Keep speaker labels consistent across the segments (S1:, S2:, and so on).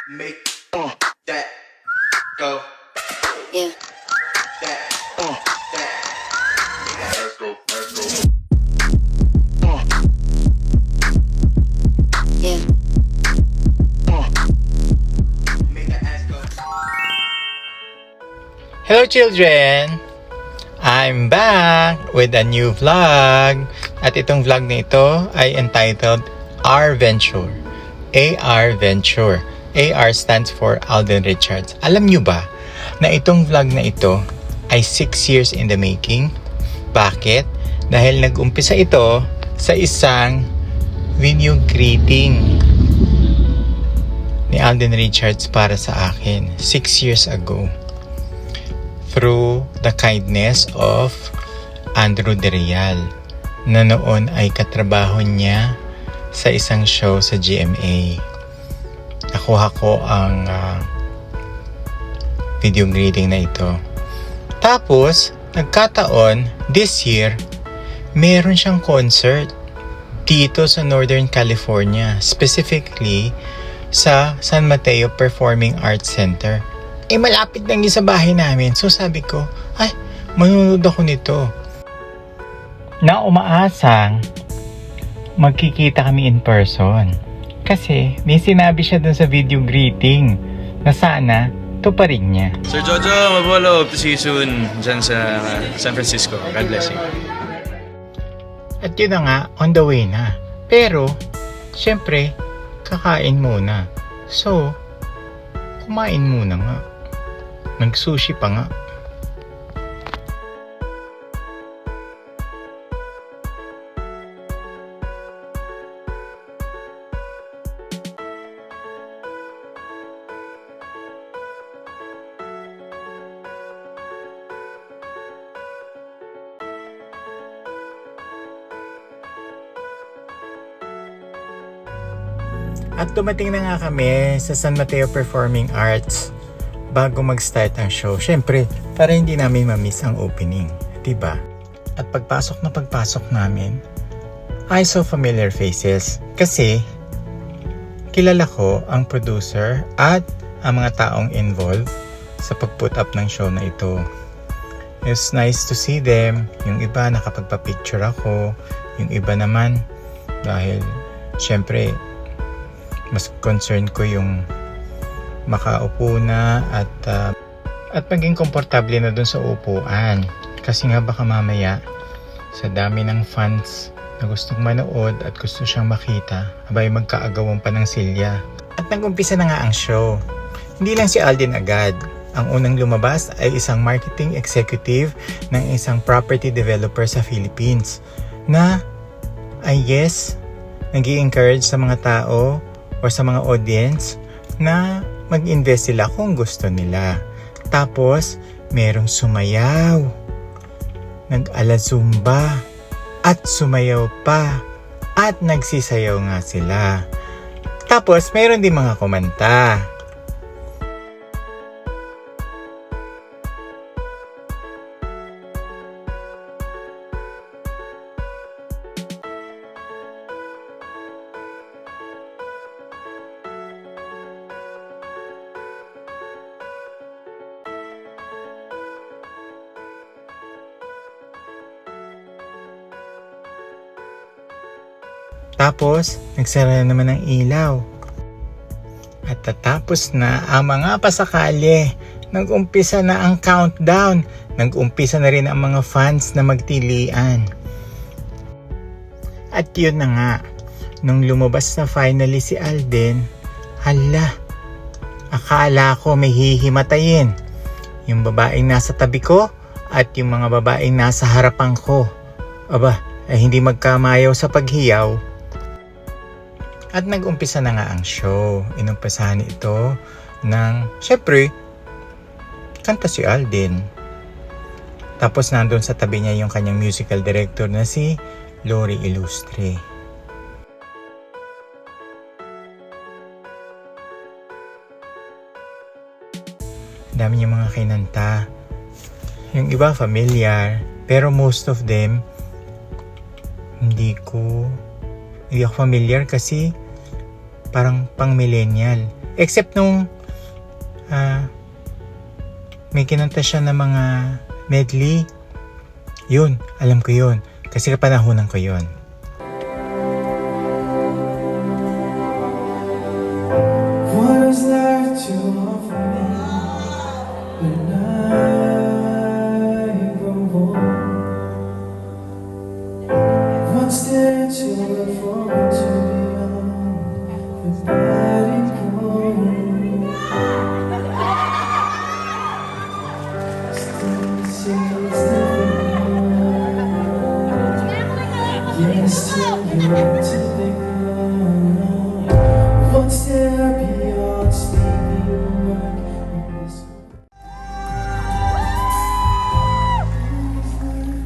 S1: Make that go.
S2: Yeah.
S1: That that. Let's go. Let's go.
S2: Yeah.
S1: Make that ass go.
S3: Hello children! I'm back with a new vlog. At itong vlog na ito ay entitled R Venture. AR Venture. AR stands for Alden Richards. Alam nyo ba na itong vlog na ito ay 6 years in the making? Bakit? Dahil nag-umpisa ito sa isang video greeting ni Alden Richards para sa akin 6 years ago. Through the kindness of Andrew De Real na noon ay katrabaho niya sa isang show sa GMA. Nakuha ko ang video greeting na ito. Tapos, nagkataon, this year, meron siyang concert dito sa Northern California, specifically sa San Mateo Performing Arts Center. Malapit lang yun sa bahay namin. So sabi ko, ay, manunod ako nito. Na umaasang magkikita kami in person. Kasi may sinabi siya dun sa video greeting na sana tuparin niya.
S4: Sir Jojo, mabolo. Hope to see you soon dyan sa San Francisco. God bless you.
S3: At yun na nga, on the way na. Pero, syempre, kakain muna. So, kumain muna nga. Nag-sushi pa nga. At dumating na nga kami sa San Mateo Performing Arts bago mag-start ang show. Syempre, para hindi namin ma-miss ang opening, 'di ba? At pagpasok namin, I saw familiar faces kasi kilala ko ang producer at ang mga taong involved sa pag-put up ng show na ito. It's nice to see them. Yung iba nakapagpa-picture ako, yung iba naman dahil syempre mas concern ko yung makaupo na at maging komportable na dun sa upuan. Kasi nga baka mamaya sa dami ng fans na gustong manood at gusto siyang makita, abay magkaagawan pa ng silya. At nag-umpisa na nga ang show. Hindi lang si Alden agad. Ang unang lumabas ay isang marketing executive ng isang property developer sa Philippines na nag-i-encourage sa mga tao o sa mga audience na mag-invest sila kung gusto nila. Tapos, merong sumayaw, nag-ala-zumba, at sumayaw pa, at nagsisayaw nga sila. Tapos, meron din mga kumanta. Tapos, nagsara naman ng ilaw. At tatapos na ang mga pasakali. Nag-umpisa na ang countdown. Nag-umpisa na rin ang mga fans na magtilian. At yun na nga, nung lumabas na finally si Alden, hala, akala ko may hihimatayin. Yung babaeng nasa tabi ko at yung mga babaeng nasa harapan ko. Aba, ay hindi magkamayaw sa paghiyaw. At nag-umpisa na nga ang show. Inumpisahan ito ng, syempre, kanta si Alden. Tapos nandun sa tabi niya yung kanyang musical director na si Lori Ilustre. Dami niyang mga kinanta. Yung iba familiar, pero most of them hindi ako familiar kasi parang pang millennial. Except nung may kinanta siya ng mga medley. Yun, alam ko yun. Kasi kapanahonan ko yun.
S2: What is there to offer me when I grow old? What's there to look forward to beyond the body cold? Still seems nothing more. Yes, still yet to think of. What's there beyond sleeping work in this world?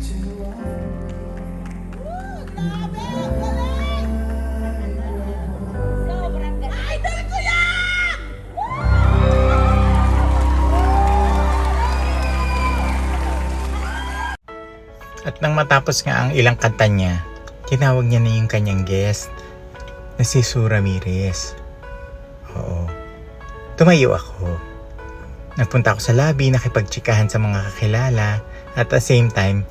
S2: To
S3: At nang matapos nga ang ilang kanta niya, tinawag niya na yung kanyang guest na si Sue Ramirez. Oo. Tumayo ako. Nagpunta ako sa lobby, nakipagtsikahan sa mga kakilala, at at the same time,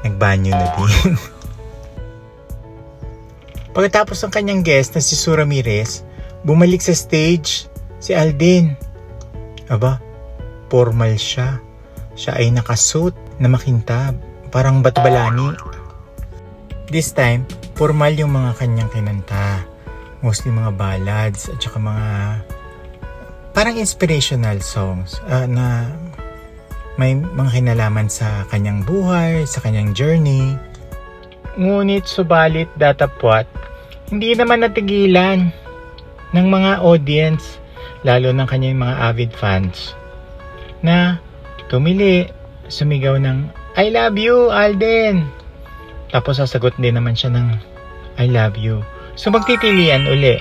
S3: nagbanyo na din. Pagkatapos ng kanyang guest na si Sue Ramirez, bumalik sa stage si Alden. Aba, formal siya. Siya ay nakasuit na makintab. Parang Batbalani. This time, formal yung mga kanyang kinanta. Mostly mga ballads at saka mga parang inspirational songs na may mga kinalaman sa kanyang buhay, sa kanyang journey. Ngunit subalit datapwat, hindi naman natigilan ng mga audience, lalo ng kanyang mga avid fans, na tumili, sumigaw ng I love you, Alden. Tapos sasagot din naman siya ng I love you. So magtitilian uli.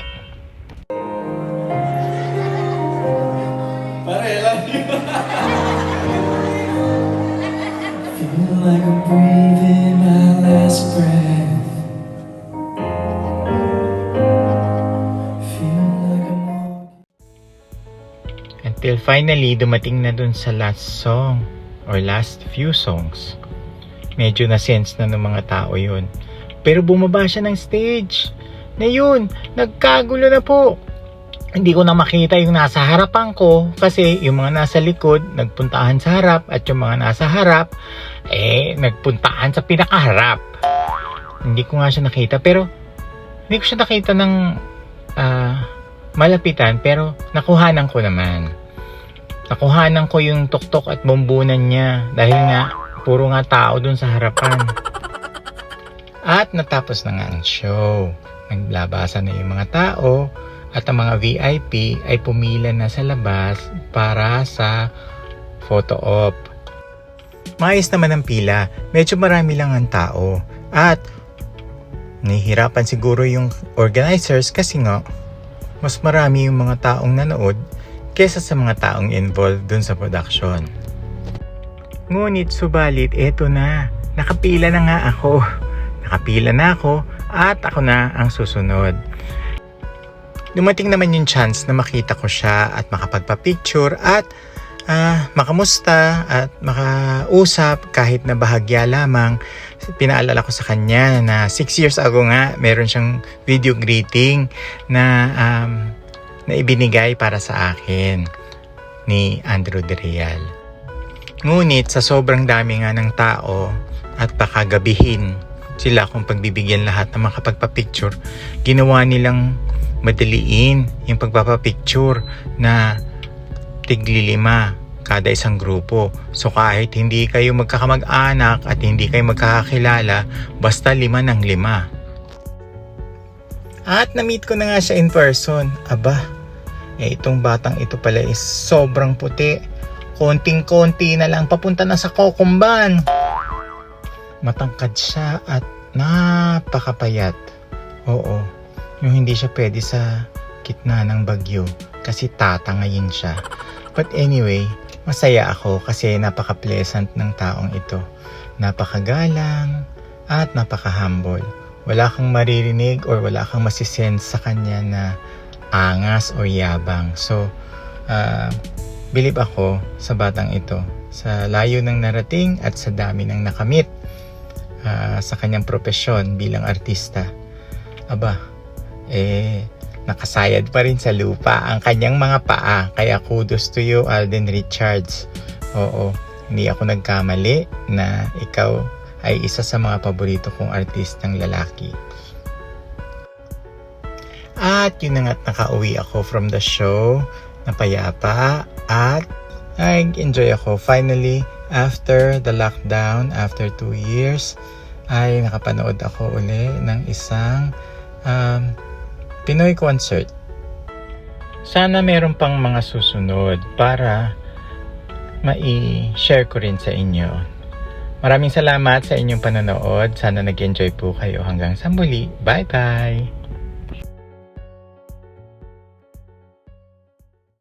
S2: feel like I'm breathing my last breath. Feel like I'm walking.
S3: Until finally, dumating na dun sa last song or last few songs. Medyo na-sense na ng mga tao yun. Pero bumaba siya ng stage. Na yun, nagkagulo na po. Hindi ko na makita yung nasa harapan ko kasi yung mga nasa likod nagpuntahan sa harap at yung mga nasa harap nagpuntahan sa pinakaharap. Hindi ko nga siya nakita pero hindi ko siya nakita ng malapitan pero nakuhanan ko naman. Nakuhanan ko yung tuktok at bumbunan niya dahil nga puro nga tao dun sa harapan. At natapos na nga ang show. Naglabasan na yung mga tao at ang mga VIP ay pumila na sa labas para sa photo op. Maayos naman ang pila. Medyo marami lang ang tao. At nahihirapan siguro yung organizers kasi nga mas marami yung mga taong nanood kesa sa mga taong involved dun sa production. Ngunit subalit, eto na. Nakapila na nga ako. Nakapila na ako at ako na ang susunod. Dumating naman yung chance na makita ko siya at makapagpa-picture at makamusta at makausap kahit na bahagya lamang. Pinaalala ko sa kanya na 6 years ago nga meron siyang video greeting na ibinigay para sa akin ni Andrew De Real. Ngunit sa sobrang dami nga ng tao at pakagabihin sila kung pagbibigyan lahat ng makapagpa-picture, ginawa nilang madaliin yung pagpapapicture na tigli-5 kada isang grupo. So kahit hindi kayo magkakamag-anak at hindi kayo magkakakilala, basta 5 ng 5. At na-meet ko na nga siya in person. Aba, itong batang ito pala is sobrang puti. Konting-konti na lang papunta na sa kokomban. Matangkad siya at napakapayat. Oo, yung hindi siya pwede sa gitna ng bagyo kasi tatangayin siya. But anyway, masaya ako kasi napaka-pleasant ng taong ito. Napakagalang at napaka-humble. Wala kang maririnig or wala kang masisense sa kanya na angas o yabang. So, believe ako sa batang ito, sa layo ng narating at sa dami ng nakamit sa kanyang propesyon bilang artista. Aba, nakasayad pa rin sa lupa ang kanyang mga paa. Kaya kudos to you, Alden Richards. Oo, hindi ako nagkamali na ikaw ay isa sa mga paborito kong artistang lalaki. At yun na nga't nakauwi ako from the show na payapa at nag-enjoy ako. Finally, after the lockdown, after 2 years, ay nakapanood ako uli ng isang Pinoy concert. Sana meron pang mga susunod para mai-share ko rin sa inyo. Maraming salamat sa inyong panonood. Sana nag-enjoy po kayo hanggang sa muli. Bye-bye!